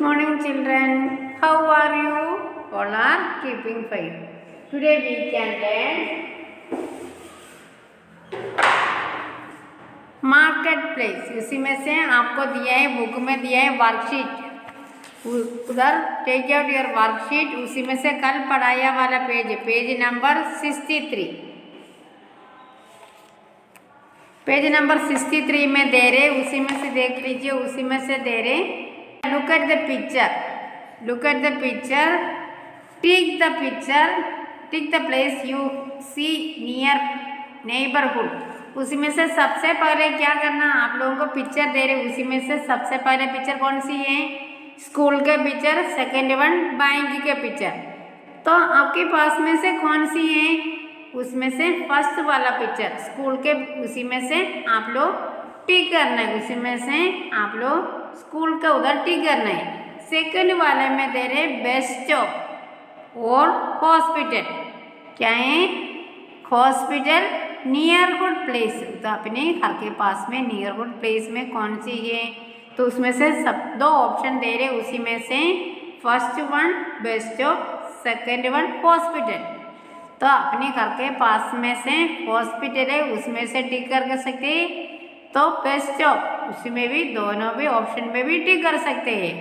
Good morning, children. How are you? All are keeping fine. Today we can learn marketplace. उसी में से आपको दिया है, बुक में दिया है वर्कशीट. उधर टेक आउट योर वर्कशीट. उसी में से कल पढ़ाया वाला page, page number 63. Page number 63 में दे रहे, उसी में से देख लीजिए. उसी में से दे रहे, look at the picture, look at the picture, tick the picture, tick the place you see near neighborhood. उसी में से सबसे पहले क्या करना, आप लोगों को पिक्चर दे रहे, उसी में से सबसे पहले पिक्चर कौन सी है? स्कूल के पिक्चर. सेकेंड वन बैंक के पिक्चर. तो आपके पास में से कौन सी है? उसमें से फर्स्ट वाला पिक्चर स्कूल के, उसी में से आप लोग टिक करना है. उसी में से आप लोग स्कूल का उधर टिक करना है. सेकंड वाले में दे रहे बेस्ट स्टॉप और हॉस्पिटल. क्या है? Hospital neighbourhood place. तो अपने घर के पास में नियरहुड प्लेस में कौन सी है? तो उसमें से सब दो ऑप्शन दे रहे, उसी में से first one best stop, second one hospital. तो अपने घर के पास में से हॉस्पिटल है, उसमें से टिक कर सकते. तो बेस्ट स्टॉप उसी में भी, दोनों भी ऑप्शन में भी टिक कर सकते हैं,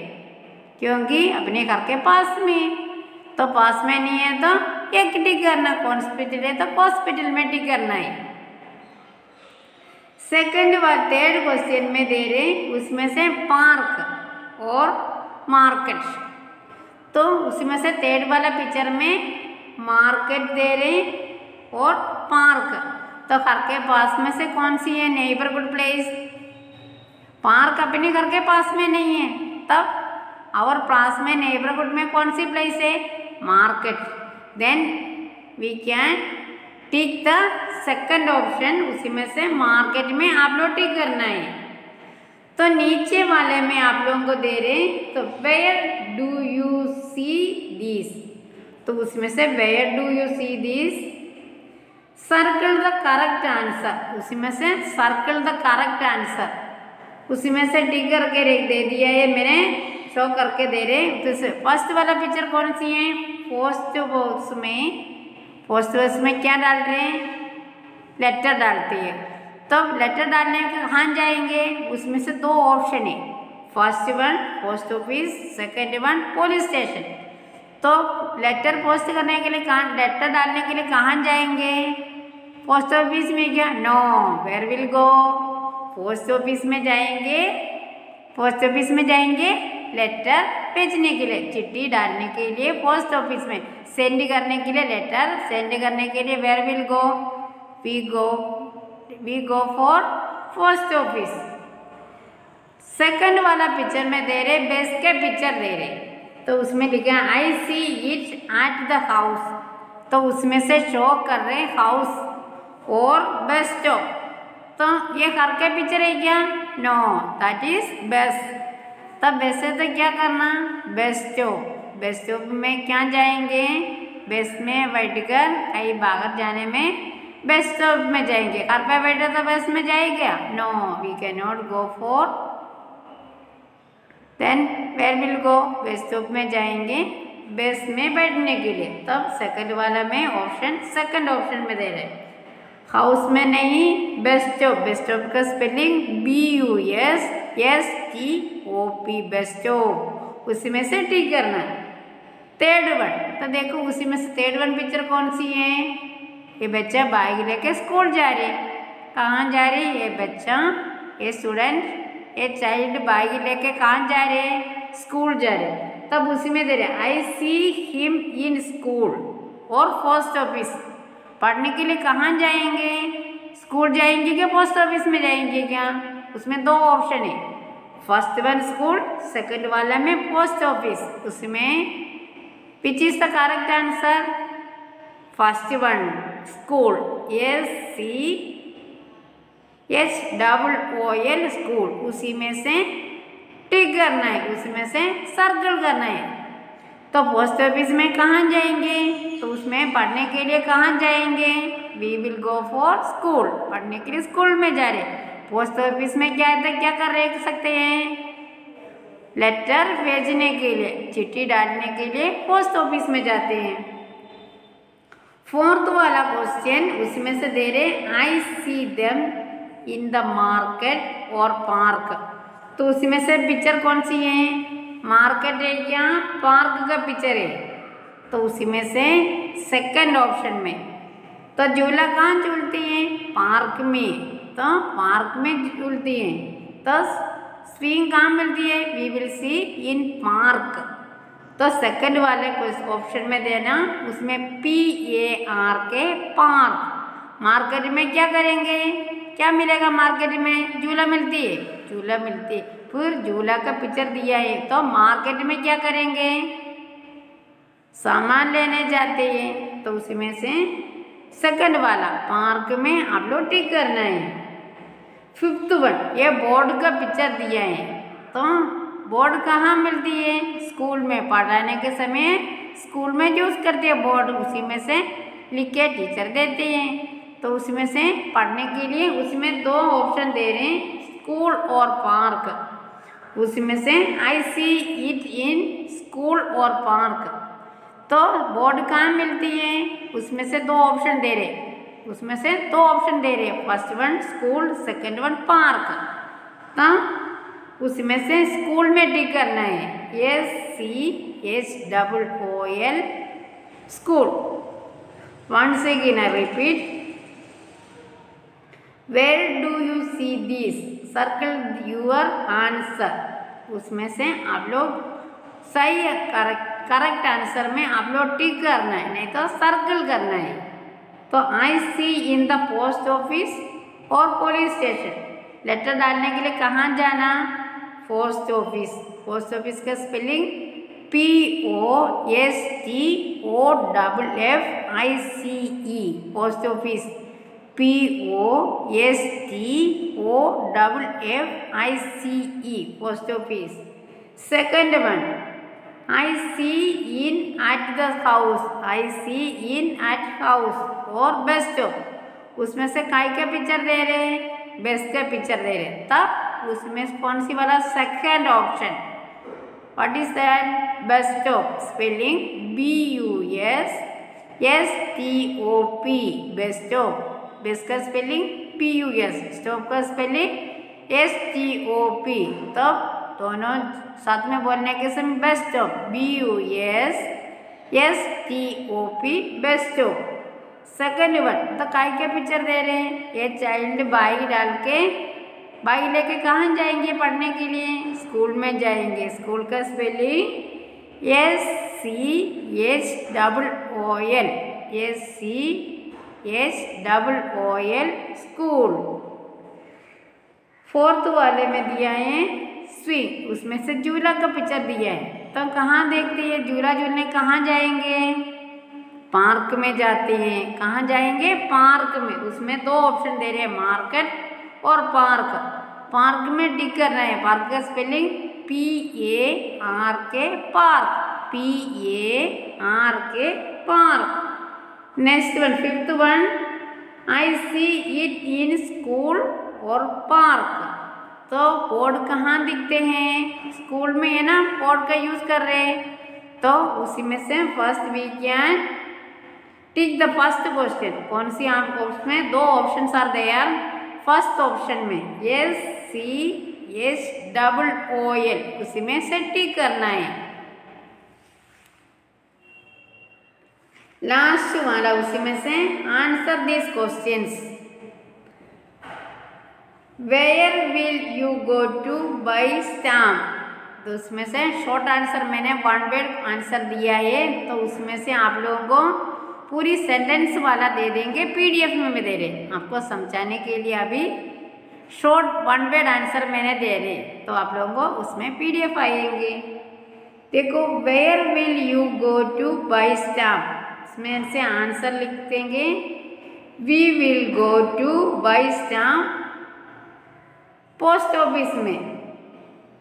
क्योंकि अपने घर के पास में. तो पास में नहीं है तो एक टिक करना, हॉस्पिटल है तो हॉस्पिटल में टिक करना है. सेकंड व थर्ड क्वेश्चन में दे रहे, उसमें से पार्क और मार्केट. तो उसी में से थर्ड वाला पिक्चर में मार्केट दे रहे और पार्क. तो घर के पास में से कौन सी है? Neighbourhood place. पार्क अपने घर के पास में नहीं है, तब और पास में नेबरहुड में कौन सी प्लेस है? Market. Then we can tick the second option. उसी में से मार्केट में आप लोग टिक करना है. तो नीचे वाले में आप लोगों को दे रहे, तो where do you see this. तो उसमें से where do you see this, circle the correct answer. उसी में से सर्कल द करेक्ट आंसर. उसी में से टिक करके दे दिया है, मैंने शो करके दे रहे. तो फर्स्ट वाला पिक्चर कौन सी है? पोस्ट बॉक्स में. पोस्ट बॉक्स में क्या डाल रहे हैं? लेटर डालती है. तो लेटर डालने के कहाँ जाएंगे? उसमें से दो ऑप्शन है, first one post office, second one police station. तो लेटर पोस्ट करने के लिए कहाँ, लेटर डालने के लिए कहाँ जाएंगे? पोस्ट ऑफिस में. क्या? No, where will go? Post office में जाएंगे. पोस्ट ऑफिस में जाएंगे लेटर भेजने के लिए, चिट्ठी डालने के लिए पोस्ट ऑफिस में. सेंड करने के लिए, लेटर सेंड करने के लिए where will go? We go for post office. Second वाला पिक्चर में दे रहे, बेस के पिक्चर दे रहे. तो उसमें लिखा I see it at the house. तो उसमें से शो कर रहे हाउस और बेस्ट स्टॉप. तो ये घर के पिक्चर है क्या? No, that is best. तब वैसे तो क्या करना? Best stop. बेस्ट स्टॉप में क्या जाएंगे? बेस्ट में बैठकर कहीं बाहर जाने में बेस्ट स्टॉप में जाएंगे. घर पे बैठे तो बेस्ट में जाएगा? No, we can not go for. Then where will go? Best stop में जाएंगे बेस में बैठने के लिए. तब सेकंड वाला में ऑप्शन, सेकंड ऑप्शन में दे रहे. हाउस में नहीं, बेस्ट स्टॉप. बेस्ट स्टॉप का स्पेलिंग BUSSTOP, बेस्ट स्टॉप. उसी में से टिक करना. थर्ड वन, तो देखो उसी में से थर्ड वन पिक्चर कौन सी है? ये बच्चा बैग लेके स्कूल जा रही. कहाँ जा रही? ये बच्चा, ये स्टूडेंट, ये चाइल्ड बैग लेके कहाँ जा रहे? स्कूल जा रहे. तब उसी में दे रहे I see him in school और पोस्ट ऑफिस. पढ़ने के लिए कहाँ जाएंगे? स्कूल जाएंगे क्या पोस्ट ऑफिस में जाएंगे क्या? उसमें दो ऑप्शन है, फर्स्ट वन स्कूल, सेकंड वाला में पोस्ट ऑफिस. उसमें which is the correct answer? First one school, SCHOOL school. उसी में से टिक करना है, उसी में से सर्कल करना है. तो पोस्ट ऑफिस में कहाँ जाएंगे? तो उसमें पढ़ने के लिए कहाँ जाएंगे? We will go for school. पढ़ने के लिए स्कूल में जा रहे. पोस्ट ऑफिस में क्या कर रहे सकते हैं? लेटर भेजने के लिए, चिट्ठी डालने के लिए पोस्ट ऑफिस में जाते हैं। फोर्थ वाला क्वेश्चन उसमें से दे रहे I see them in the market और पार्क। तो उसमें से पिक्चर कौन सी है, मार्केट है या पार्क का पिक्चर है? तो उसी में से सेकंड ऑप्शन में। तो झूला कहाँ झूलती है, पार्क में, तो पार्क में झूलती है। तो स्विंग कहाँ मिलती है, we will see in park. तो सेकंड वाले ऑप्शन में देना, उसमें PARK पार्क। मार्केट में क्या करेंगे, क्या मिलेगा मार्केट में, झूला मिलती है, झूला मिलती है। फिर झूला का पिक्चर दिया है, तो मार्केट में क्या करेंगे, सामान लेने जाते हैं। तो उसी में से सेकंड वाला पार्क में आप लोग टिक करना है। फिफ्थ वन, ये बोर्ड का पिक्चर दिया है। तो बोर्ड कहाँ मिलती है, स्कूल में, पढ़ाने के समय स्कूल में यूज करते हैं बोर्ड, उसी में से लिख के टीचर देते हैं। तो उसमें से पढ़ने के लिए उसमें दो ऑप्शन दे रहे हैं, स्कूल और पार्क। उसमें से आई सी इट इन स्कूल और पार्क। तो बोर्ड कहाँ मिलती है, उसमें से दो ऑप्शन दे रहे, उसमें से दो ऑप्शन दे रहे, first one school, second one park. तो उसमें से स्कूल में टिक करना है, SCHOOL school. Once again I repeat, where do you see this, circle your answer. उसमें से आप लोग सही करेक्ट आंसर में आप लोग टिक करना है, नहीं तो सर्कल करना है। तो I see in the post office और पुलिस स्टेशन। लेटर डालने के लिए कहाँ जाना, पोस्ट ऑफिस। पोस्ट ऑफिस का spelling POSTOFFICE, post office, POSTOFFICE, post office. Second one, I see in at the house, I see in at house और bus stop. उसमें से काय का पिक्चर दे रहे हैं, बस का पिक्चर दे रहे हैं। तब उसमें कौन सी वाला, second option. What is that, bus stop, spelling BUSSTOP, bus stop. बस का स्पेलिंग PUS, स्टॉप का स्पेलिंग STOP। तब दोनों साथ में बोलने के समय bus stop, BUSSTOP, bus stop. Second one, तो काय के पिक्चर दे रहे हैं, ये चाइल्ड बाई डाल के, बाई लेके कहाँ जाएंगे पढ़ने के लिए, स्कूल में जाएंगे। स्कूल का स्पेलिंग SCHOOL, स्कूल। फोर्थ वाले में दिया है स्विंग, उसमें से झूला का पिक्चर दिया है। तो कहाँ देखते हैं, झूला झूलने कहाँ जाएंगे, पार्क में जाते हैं। कहाँ जाएंगे, पार्क में। उसमें दो ऑप्शन दे रहे हैं, मार्केट और पार्क। पार्क में टिक करना है, पार्क का spelling PARK, park, PARK, park. Next one, fifth one, I see it in school और पार्क। तो बोर्ड कहाँ दिखते हैं, स्कूल में है ना, बोर्ड का यूज कर रहे हैं। तो उसी में से first we can tick the first question. कौन सी आप, उसमें दो option are there. First option में SCHOOL, उसी में से टिक करना है। लास्ट वाला उसी में से answer this questions. Where will you go to buy stamp. तो उसमें से शॉर्ट आंसर मैंने वन वर्ड आंसर दिया है, तो उसमें से आप लोगों को पूरी सेंटेंस वाला दे देंगे, PDF में भी दे रहे, आपको समझाने के लिए अभी शॉर्ट वन वर्ड आंसर मैंने दे रहे, तो आप लोगों को उसमें PDF आएंगे। देखो, where will you go to buy stamp, इसमें से आंसर लिख देंगे, we will go to buy stamp post office में,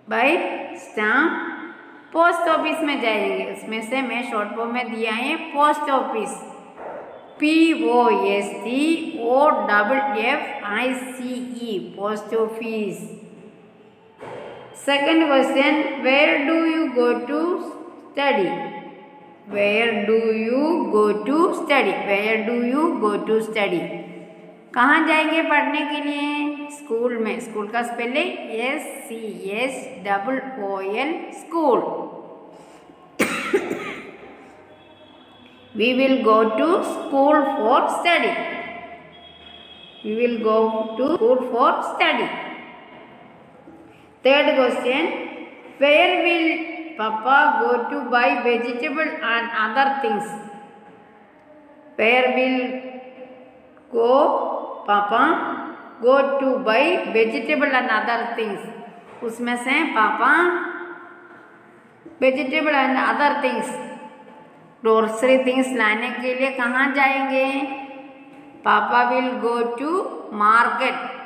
बाई स्टैम्प पोस्ट ऑफिस में जाएंगे। उसमें से मैं शॉर्ट फॉर्म में दिया है post office, POSTOFFICE, post office. Second question, where do you go to study? Where do you go to study? Where do you go to study? कहाँ जाएंगे पढ़ने के लिए? स्कूल में. स्कूल का spelling SCHOOL, school. We will go to school for study. We will go to school for study. Third question, where will Papa go to buy vegetable and other things? Where will Papa go to buy vegetable and other things? उसमें से पापा vegetable and other things, grocery things लाने के लिए कहाँ जाएंगे? पापा will go to market.